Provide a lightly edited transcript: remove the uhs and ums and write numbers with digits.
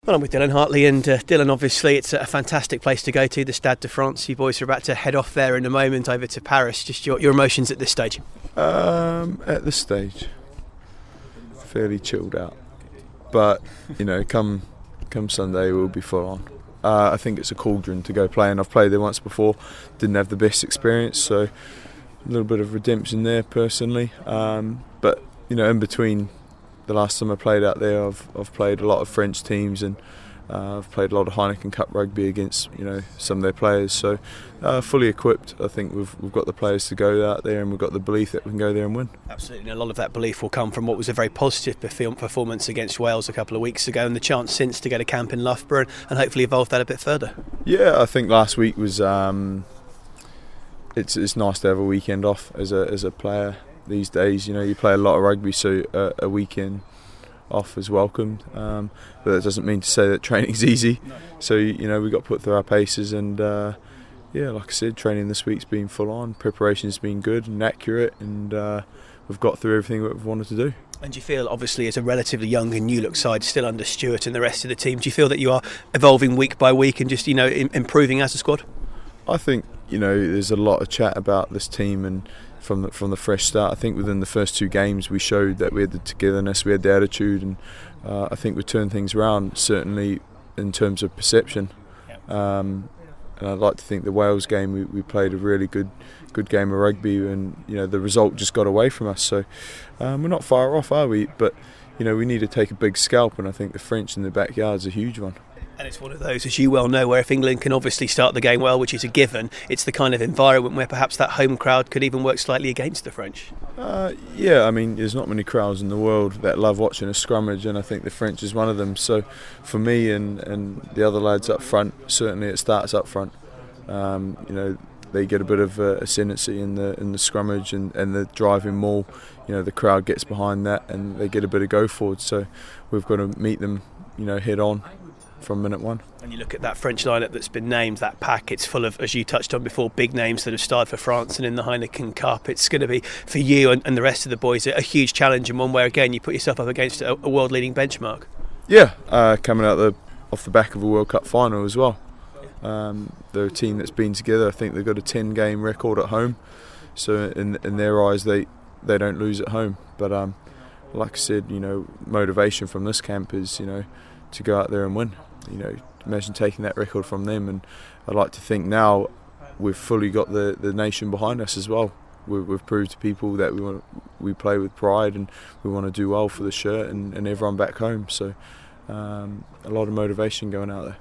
Well, I'm with Dylan Hartley, and Dylan, obviously it's a fantastic place to go to, the Stade de France. You boys are about to head off there in a moment over to Paris. Just your emotions at this stage? At this stage, fairly chilled out. But, come Sunday we'll be full on. I think it's a cauldron to go play, and I've played there once before, didn't have the best experience, so a little bit of redemption there personally. But, in between the last time I played out there, I've played a lot of French teams, and I've played a lot of Heineken Cup rugby against some of their players. So fully equipped. I think we've got the players to go out there, and we've got the belief that we can go there and win. Absolutely, and a lot of that belief will come from what was a very positive performance against Wales a couple of weeks ago, and the chance since to get a camp in Loughborough and hopefully evolve that a bit further. Yeah, I think last week was it's nice to have a weekend off as a player. These days, you play a lot of rugby, so a weekend off is welcomed. But that doesn't mean to say that training's easy. No. So, we got put through our paces, and like I said, training this week's been full on. Preparation's been good and accurate, and we've got through everything that we've wanted to do. And do you feel, obviously, as a relatively young and new look side, still under Stuart and the rest of the team, do you feel that you are evolving week by week and just, improving as a squad? I think, there's a lot of chat about this team, and from the fresh start, I think within the first two games we showed that we had the togetherness, we had the attitude, and I think we turned things around, certainly in terms of perception. And I'd like to think the Wales game we played a really good game of rugby, and the result just got away from us. So we're not far off, are we? But we need to take a big scalp, and I think the French in the backyard is a huge one. And it's one of those, as you well know, where if England can obviously start the game well, which is a given, it's the kind of environment where perhaps that home crowd could even work slightly against the French. There's not many crowds in the world that love watching a scrummage, and I think the French is one of them. So for me and the other lads up front, certainly it starts up front. They get a bit of ascendancy in the scrummage and the driving maul. The crowd gets behind that, and they get a bit of go forward. So we've got to meet them, head on from minute one. And you look at that French lineup that's been named, that pack, it's full of, as you touched on before, big names that have starred for France and in the Heineken Cup. It's going to be, for you and the rest of the boys, a huge challenge, and one where, again, you put yourself up against a world-leading benchmark. Yeah, coming out off the back of a World Cup final as well. They're a team that's been together. I think they've got a 10-game record at home, so in their eyes they don't lose at home. But like I said, motivation from this camp is to go out there and win. Imagine taking that record from them, and I'd like to think now we've fully got the nation behind us as well. We've proved to people that we play with pride, and we want to do well for the shirt and everyone back home. So a lot of motivation going out there.